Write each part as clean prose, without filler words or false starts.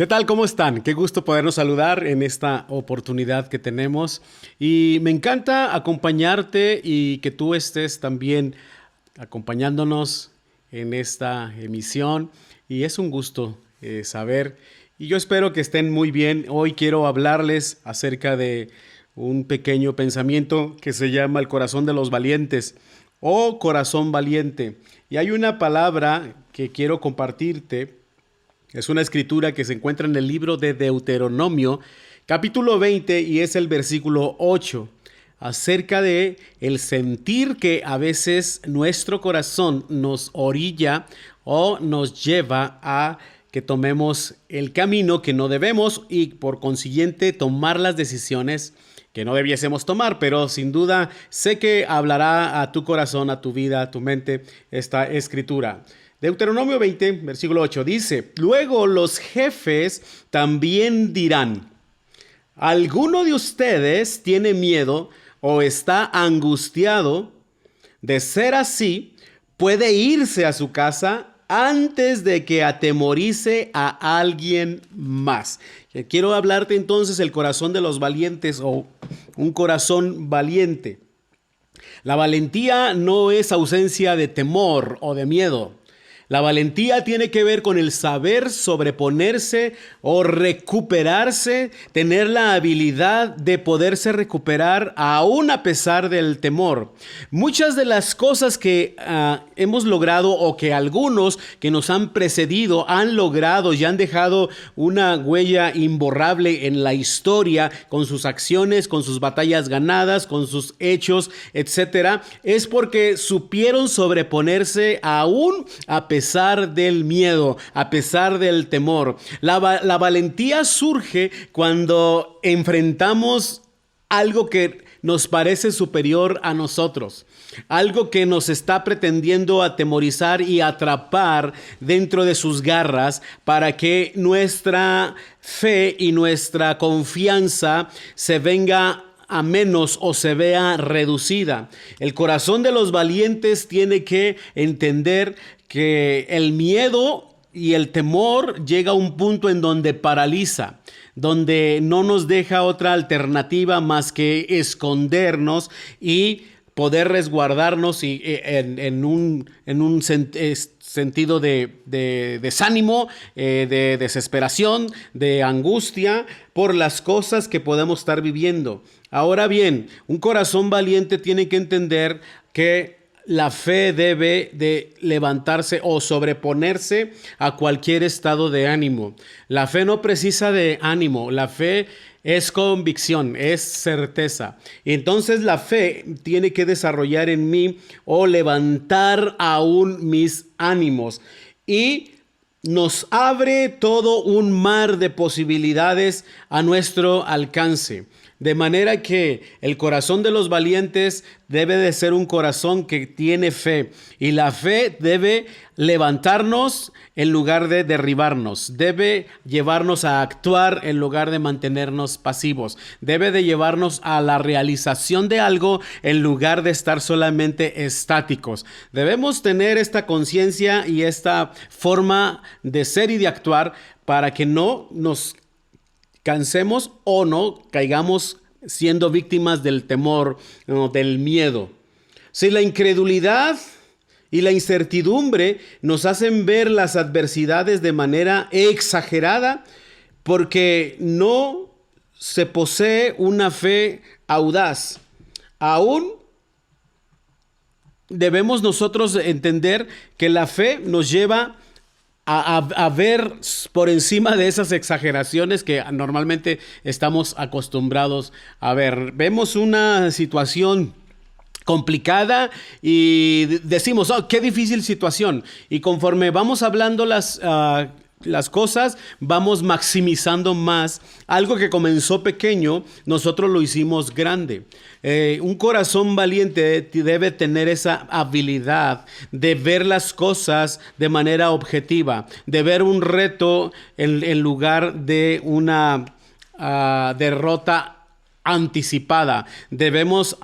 ¿Qué tal? ¿Cómo están? Qué gusto podernos saludar en esta oportunidad que tenemos. Y me encanta acompañarte y que tú estés también acompañándonos en esta emisión. Y es un gusto saber. Y yo espero que estén muy bien. Hoy quiero hablarles acerca de un pequeño pensamiento que se llama el corazón de los valientes o corazón valiente. Y hay una palabra que quiero compartirte. Es una escritura que se encuentra en el libro de Deuteronomio, capítulo 20, y es el versículo 8, acerca de el sentir que a veces nuestro corazón nos orilla o nos lleva a que tomemos el camino que no debemos y por consiguiente tomar las decisiones que no debiésemos tomar, pero sin duda sé que hablará a tu corazón, a tu vida, a tu mente esta escritura. Deuteronomio 20, versículo 8 dice: Luego los jefes también dirán: ¿alguno de ustedes tiene miedo o está angustiado? De ser así, puede irse a su casa antes de que atemorice a alguien más. Quiero hablarte entonces del corazón de los valientes o un corazón valiente. La valentía no es ausencia de temor o de miedo. La valentía tiene que ver con el saber sobreponerse o recuperarse, tener la habilidad de poderse recuperar aún a pesar del temor. Muchas de las cosas que hemos logrado o que algunos que nos han precedido han logrado y han dejado una huella imborrable en la historia con sus acciones, con sus batallas ganadas, con sus hechos, etcétera, es porque supieron sobreponerse aún a pesar del miedo, a pesar del temor. La valentía surge cuando enfrentamos algo que nos parece superior a nosotros, algo que nos está pretendiendo atemorizar y atrapar dentro de sus garras para que nuestra fe y nuestra confianza se venga a menos o se vea reducida. El corazón de los valientes tiene que entender que el miedo y el temor llega a un punto en donde paraliza, donde no nos deja otra alternativa más que escondernos y poder resguardarnos y, en un sentido de desánimo, de desesperación, de angustia por las cosas que podemos estar viviendo. Ahora bien, un corazón valiente tiene que entender que la fe debe de levantarse o sobreponerse a cualquier estado de ánimo. La fe no precisa de ánimo, la fe es convicción, es certeza. Entonces la fe tiene que desarrollar en mí o levantar aún mis ánimos y nos abre todo un mar de posibilidades a nuestro alcance. De manera que el corazón de los valientes debe de ser un corazón que tiene fe. Y la fe debe levantarnos en lugar de derribarnos. Debe llevarnos a actuar en lugar de mantenernos pasivos. Debe de llevarnos a la realización de algo en lugar de estar solamente estáticos. Debemos tener esta conciencia y esta forma de ser y de actuar para que no nos cansemos o no caigamos siendo víctimas del temor o del miedo. Si la incredulidad y la incertidumbre nos hacen ver las adversidades de manera exagerada porque no se posee una fe audaz, aún debemos nosotros entender que la fe nos lleva a ver por encima de esas exageraciones que normalmente estamos acostumbrados a ver. Vemos una situación complicada y decimos, oh, qué difícil situación. Y conforme vamos hablando las cosas, vamos maximizando más. Algo que comenzó pequeño, nosotros lo hicimos grande. Un corazón valiente debe tener esa habilidad de ver las cosas de manera objetiva, de ver un reto en lugar de una derrota anticipada. Debemos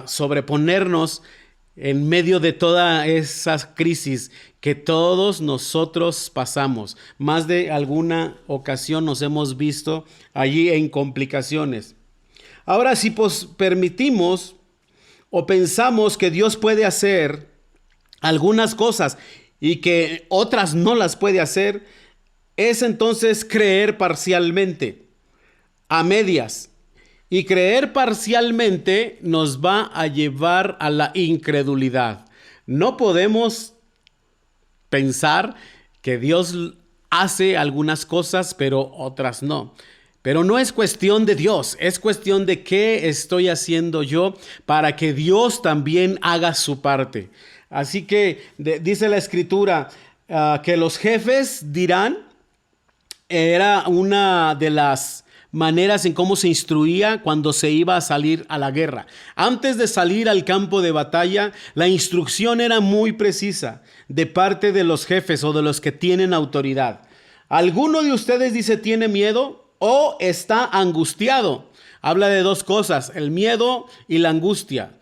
sobreponernos en medio de toda esa crisis que todos nosotros pasamos. Más de alguna ocasión nos hemos visto allí en complicaciones. Ahora, si permitimos o pensamos que Dios puede hacer algunas cosas y que otras no las puede hacer, es entonces creer parcialmente, a medias. Y creer parcialmente nos va a llevar a la incredulidad. No podemos pensar que Dios hace algunas cosas, pero otras no. Pero no es cuestión de Dios, es cuestión de qué estoy haciendo yo para que Dios también haga su parte. Así que dice la Escritura que los jefes dirán, era una de las maneras en cómo se instruía cuando se iba a salir a la guerra. Antes de salir al campo de batalla, la instrucción era muy precisa de parte de los jefes o de los que tienen autoridad. ¿Alguno de ustedes dice tiene miedo o está angustiado? Habla de dos cosas, el miedo y la angustia.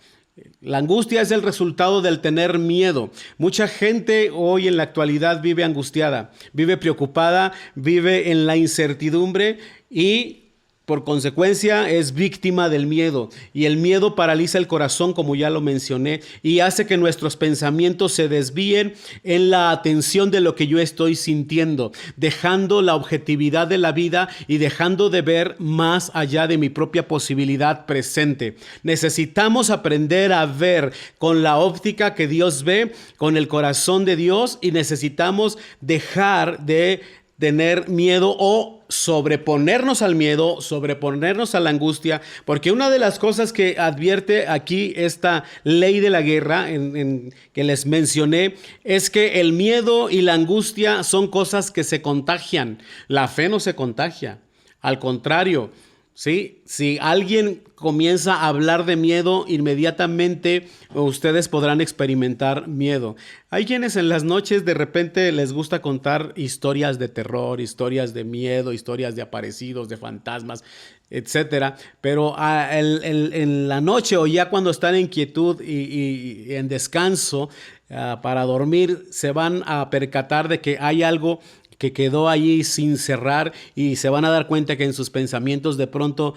La angustia es el resultado del tener miedo. Mucha gente hoy en la actualidad vive angustiada, vive preocupada, vive en la incertidumbre y por consecuencia es víctima del miedo. Y el miedo paraliza el corazón, como ya lo mencioné, y hace que nuestros pensamientos se desvíen en la atención de lo que yo estoy sintiendo, dejando la objetividad de la vida y dejando de ver más allá de mi propia posibilidad presente. Necesitamos aprender a ver con la óptica que Dios ve, con el corazón de Dios, y necesitamos dejar de tener miedo o sobreponernos al miedo, sobreponernos a la angustia, porque una de las cosas que advierte aquí esta ley de la guerra que les mencioné es que el miedo y la angustia son cosas que se contagian. La fe no se contagia, al contrario. ¿Sí? Si alguien comienza a hablar de miedo, inmediatamente ustedes podrán experimentar miedo. Hay quienes en las noches de repente les gusta contar historias de terror, historias de miedo, historias de aparecidos, de fantasmas, etcétera. Pero en la noche o ya cuando están en quietud y en descanso para dormir, se van a percatar de que hay algo que quedó allí sin cerrar y se van a dar cuenta que en sus pensamientos de pronto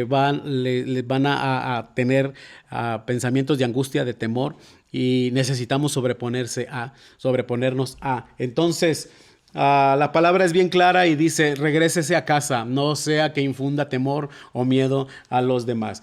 van a tener pensamientos de angustia, de temor, y necesitamos sobreponernos a. Entonces, la palabra es bien clara y dice, regrésese a casa, no sea que infunda temor o miedo a los demás.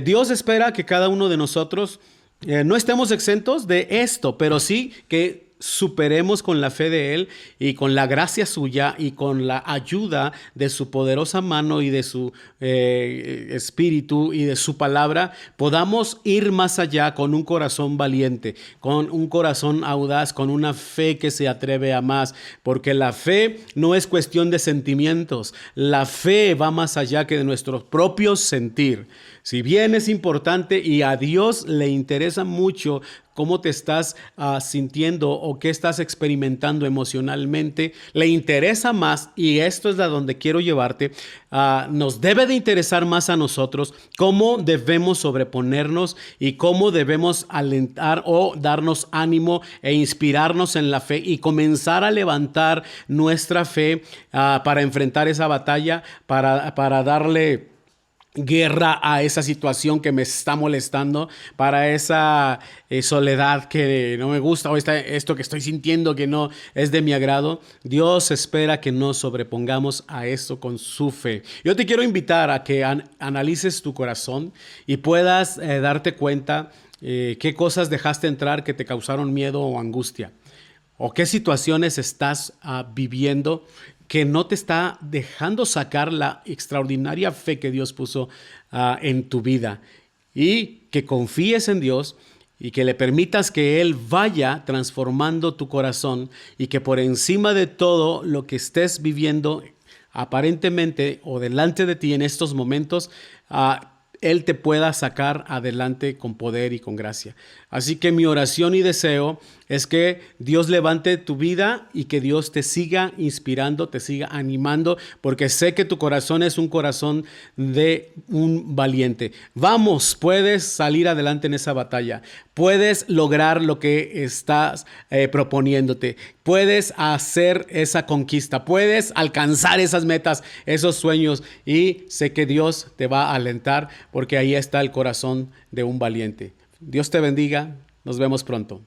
Dios espera que cada uno de nosotros no estemos exentos de esto, pero sí que superemos con la fe de Él y con la gracia suya y con la ayuda de su poderosa mano y de su espíritu y de su palabra, podamos ir más allá con un corazón valiente, con un corazón audaz, con una fe que se atreve a más, porque la fe no es cuestión de sentimientos, la fe va más allá que de nuestros propios sentir. Si bien es importante y a Dios le interesa mucho cómo te estás sintiendo o qué estás experimentando emocionalmente, le interesa más, y esto es a donde quiero llevarte, nos debe de interesar más a nosotros cómo debemos sobreponernos y cómo debemos alentar o darnos ánimo e inspirarnos en la fe y comenzar a levantar nuestra fe para enfrentar esa batalla, para darle guerra a esa situación que me está molestando, para esa soledad que no me gusta, o esto que estoy sintiendo que no es de mi agrado. Dios espera que nos sobrepongamos a esto con su fe. Yo te quiero invitar a que analices tu corazón y puedas darte cuenta qué cosas dejaste entrar que te causaron miedo o angustia, o qué situaciones estás viviendo que no te está dejando sacar la extraordinaria fe que Dios puso en tu vida, y que confíes en Dios y que le permitas que Él vaya transformando tu corazón, y que por encima de todo lo que estés viviendo aparentemente o delante de ti en estos momentos, Él te pueda sacar adelante con poder y con gracia. Así que mi oración y deseo es que Dios levante tu vida y que Dios te siga inspirando, te siga animando, porque sé que tu corazón es un corazón de un valiente. Vamos, puedes salir adelante en esa batalla, puedes lograr lo que estás proponiéndote, puedes hacer esa conquista, puedes alcanzar esas metas, esos sueños, y sé que Dios te va a alentar porque ahí está el corazón de un valiente. Dios te bendiga, nos vemos pronto.